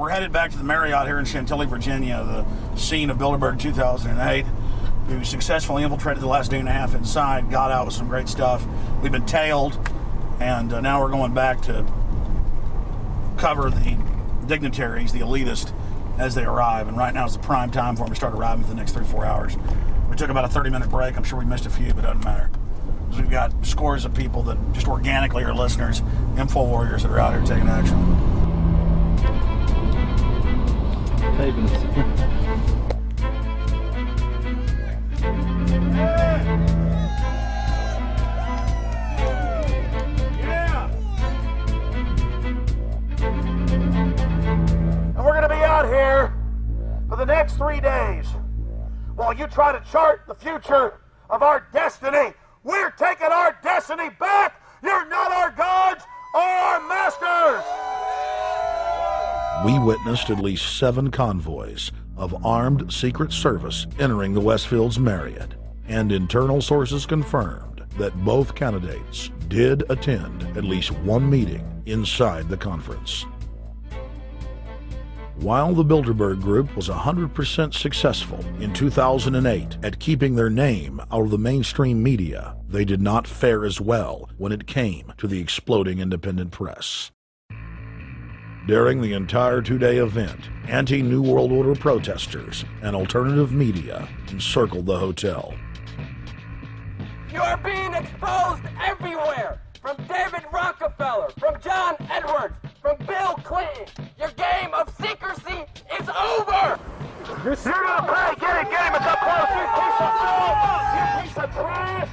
We're headed back to the Marriott here in Chantilly, Virginia, the scene of Bilderberg 2008. We successfully infiltrated the last day and a half inside, got out with some great stuff. We've been tailed, and now we're going back to cover the dignitaries, the elitists, as they arrive. And right now is the prime time for them to start arriving for the next 3-4 hours. We took about a 30-minute break. I'm sure we missed a few, but it doesn't matter. We've got scores of people that just organically are listeners, info warriors that are out here taking action. And we're going to be out here for the next 3 days while you try to chart the future of our destiny. We're taking our destiny back. You're not our gods or our masters. We witnessed at least 7 convoys of armed Secret Service entering the Westfield's Marriott, and internal sources confirmed that both candidates did attend at least one meeting inside the conference. While the Bilderberg Group was 100% successful in 2008 at keeping their name out of the mainstream media, they did not fare as well when it came to the exploding independent press. During the entire 2-day event, anti-New World Order protesters and alternative media encircled the hotel. You are being exposed everywhere! From David Rockefeller, from John Edwards, from Bill Clinton. Your game of secrecy is over! You're gonna play! Get him! It's up close! You piece of trash!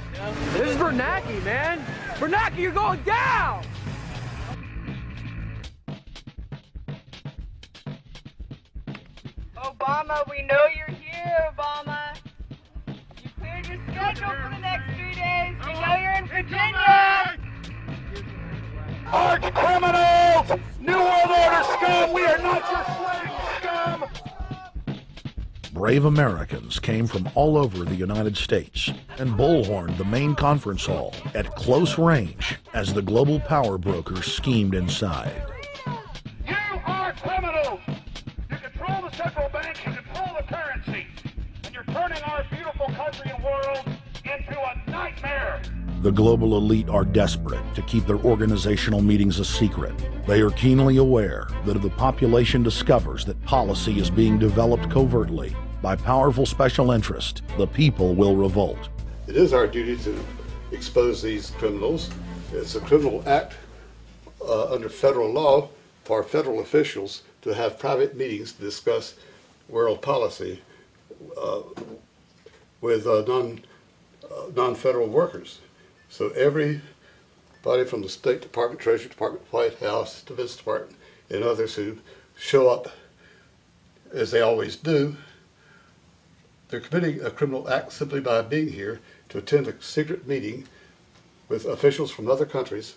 This is Bernanke, man! Bernanke, you're going down! Obama, we know you're here, Obama. You cleared your schedule for the next 3 days. We know you're in Virginia. Arch criminals! New World Order scum! We are not your slave scum! Brave Americans came from all over the United States and bullhorned the main conference hall at close range as the global power brokers schemed inside. You are criminals! You control the central bank, you control the currency, and you're turning our beautiful country and world into a nightmare! The global elite are desperate to keep their organizational meetings a secret. They are keenly aware that if the population discovers that policy is being developed covertly by powerful special interest, the people will revolt. It is our duty to expose these criminals. It's a criminal act under federal law for federal officials to have private meetings to discuss world policy with non-federal workers. So everybody from the State Department, Treasury Department, White House, Defense Department, and others who show up, as they always do, they're committing a criminal act simply by being here to attend a secret meeting with officials from other countries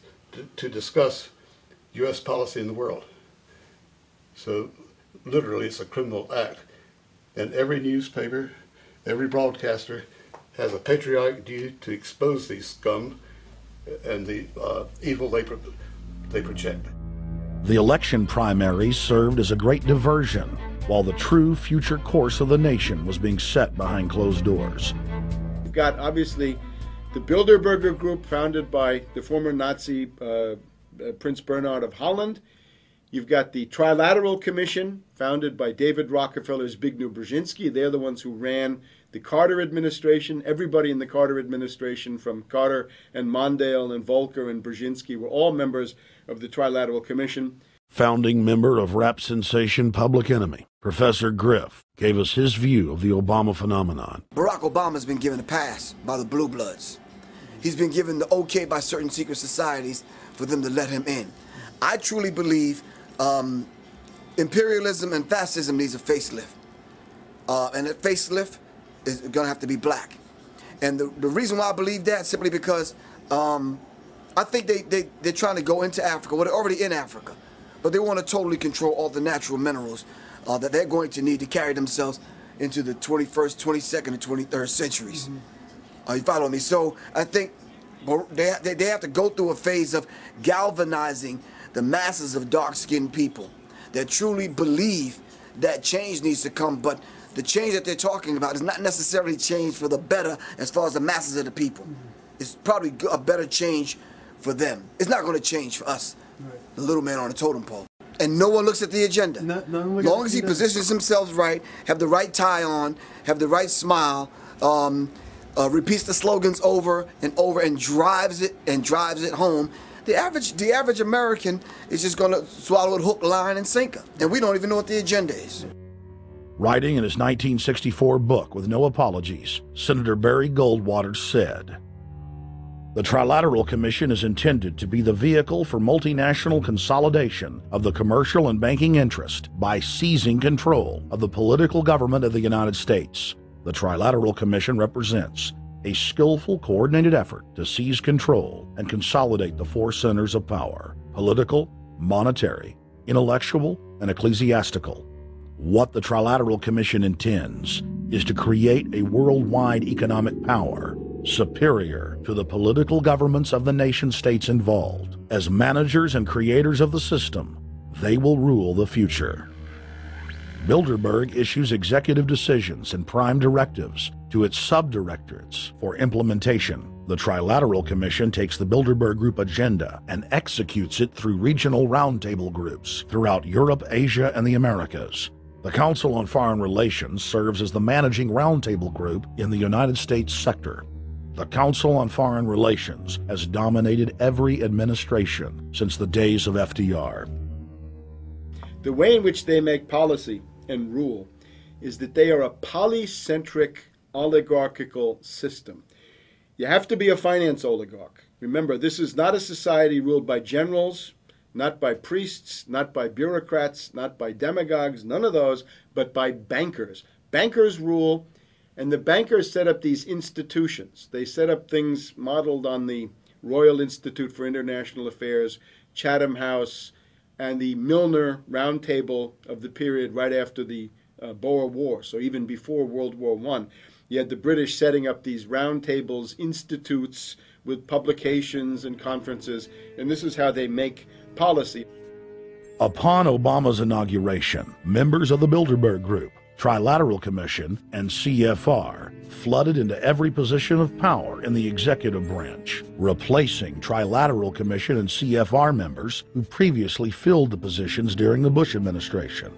to discuss U.S. policy in the world. So literally it's a criminal act. And every newspaper, every broadcaster has a patriotic duty to expose these scum and the evil they project. The election primaries served as a great diversion, while the true future course of the nation was being set behind closed doors. You've got, obviously, the Bilderberger Group, founded by the former Nazi Prince Bernhard of Holland. You've got the Trilateral Commission, founded by David Rockefeller's Zbigniew Brzezinski. They're the ones who ran the Carter administration. Everybody in the Carter administration, from Carter and Mondale and Volcker and Brzezinski, were all members of the Trilateral Commission. Founding member of rap sensation Public Enemy, Professor Griff, gave us his view of the Obama phenomenon. Barack Obama's been given a pass by the Blue Bloods. He's been given the okay by certain secret societies for them to let him in. I truly believe imperialism and fascism needs a facelift. And that facelift is going to have to be black. And the reason why I believe that, simply because I think they're trying to go into Africa. Well, they're already in Africa. But they want to totally control all the natural minerals that they're going to need to carry themselves into the 21st, 22nd, and 23rd centuries. You follow me? So I think they have to go through a phase of galvanizing the masses of dark-skinned people. that truly believe that change needs to come, but the change that they're talking about is not necessarily change for the better as far as the masses of the people. It's probably a better change for them. It's not going to change for us, the little man on the totem pole. And no one looks at the agenda. As long as he positions himself right, have the right tie on, have the right smile, repeats the slogans over and over and drives it home, the average American is just going to swallow it hook, line, and sinker. And we don't even know what the agenda is. Writing in his 1964 book, With No Apologies, Senator Barry Goldwater said, "The Trilateral Commission is intended to be the vehicle for multinational consolidation of the commercial and banking interest by seizing control of the political government of the United States. The Trilateral Commission represents a skillful, coordinated effort to seize control and consolidate the four centers of power: political, monetary, intellectual, and ecclesiastical. What the Trilateral Commission intends is to create a worldwide economic power superior to the political governments of the nation-states involved. As managers and creators of the system, they will rule the future." Bilderberg issues executive decisions and prime directives to its subdirectorates for implementation. The Trilateral Commission takes the Bilderberg Group agenda and executes it through regional roundtable groups throughout Europe, Asia, and the Americas. The Council on Foreign Relations serves as the managing roundtable group in the United States sector. The Council on Foreign Relations has dominated every administration since the days of FDR. The way in which they make policy and rule is that they are a polycentric oligarchical system. You have to be a finance oligarch. Remember, this is not a society ruled by generals, not by priests, not by bureaucrats, not by demagogues, none of those, but by bankers. Bankers rule, and the bankers set up these institutions. They set up things modeled on the Royal Institute for International Affairs, Chatham House, and the Milner Round Table of the period right after the Boer War, so even before World War I. You had the British setting up these round tables, institutes with publications and conferences, and this is how they make policy. Upon Obama's inauguration, members of the Bilderberg Group, Trilateral Commission, and CFR flooded into every position of power in the executive branch, replacing Trilateral Commission and CFR members who previously filled the positions during the Bush administration.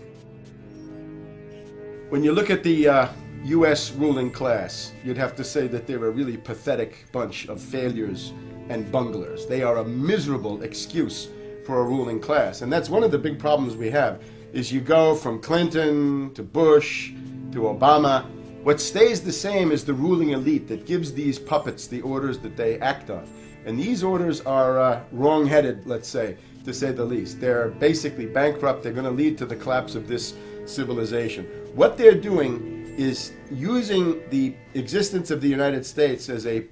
When you look at the U.S. ruling class, you'd have to say that they're a really pathetic bunch of failures and bunglers. They are a miserable excuse for a ruling class, and that's one of the big problems we have. Is you go from Clinton to Bush to Obama. What stays the same is the ruling elite that gives these puppets the orders that they act on. And these orders are wrong-headed, let's say, to say the least. They're basically bankrupt. They're going to lead to the collapse of this civilization. What they're doing is using the existence of the United States as a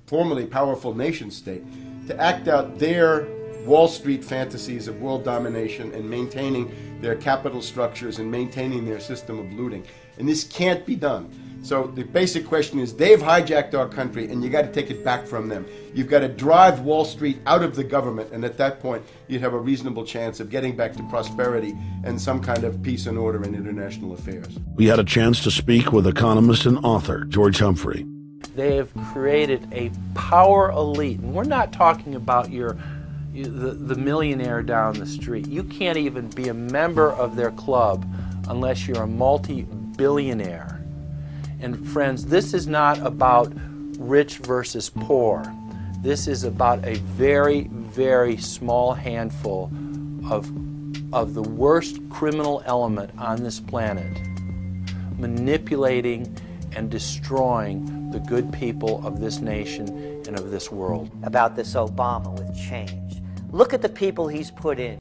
formerly powerful nation-state to act out their Wall Street fantasies of world domination and maintaining their capital structures and maintaining their system of looting. And this can't be done. So the basic question is, they've hijacked our country and you got to take it back from them. You've got to drive Wall Street out of the government, and at that point you'd have a reasonable chance of getting back to prosperity and some kind of peace and order in international affairs. We had a chance to speak with economist and author George Humphrey. They have created a power elite, and we're not talking about the millionaire down the street. You can't even be a member of their club unless you're a multi-billionaire. And friends, this is not about rich versus poor. This is about a very, very small handful of the worst criminal element on this planet, manipulating and destroying the good people of this nation and of this world. About this Obama with change. Look at the people he's put in.